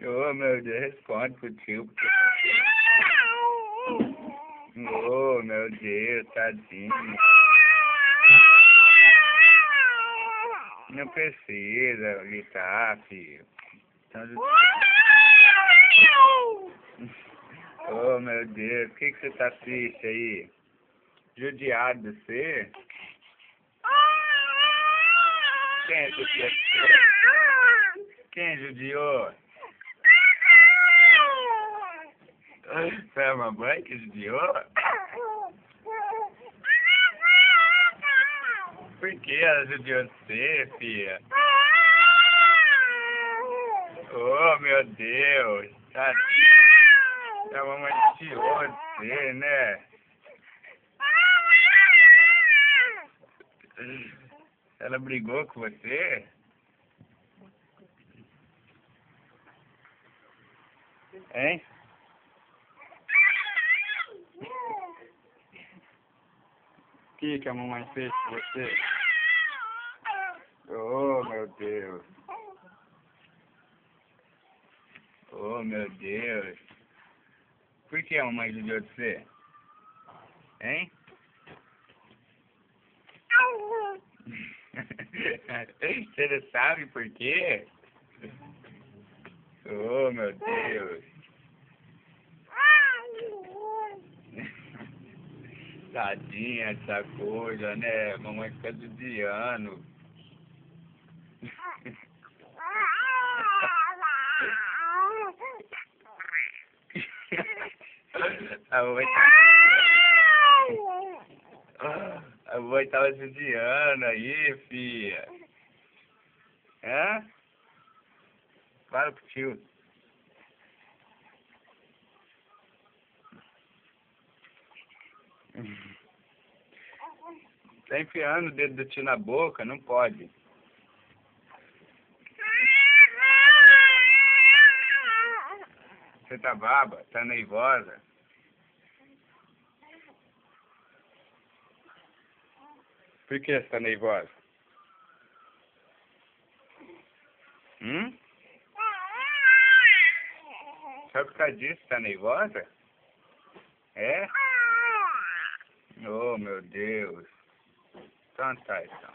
Oh, meu Deus, responde pro tio. Oh, meu Deus, tadinho. Não precisa gritar, filho. Oh, meu Deus, por que você tá triste aí? Judiado de você? Quem judiou? Quem judiou? Foi a mamãe que judiou? Por que ela judiou você, filha? Oh, meu Deus. A mamãe judiou você, né? Ela brigou com você? Hein? O que a mamãe fez com você? Oh, meu Deus. Oh, meu Deus. Por que a mamãe judiou de você? Hein? Você não sabe por quê? Oh, meu Deus. Tadinha essa coisa, né? Mamãe fica judiando. A mamãe tava judiando aí, filha. Hã? Fala pro tio. Tá enfiando o dedo do tio na boca? Não pode. Você tá baba? Tá nervosa? Por que você tá nervosa? Só por causa disso tá nervosa? É? Oh, meu Deus. Então tá, então.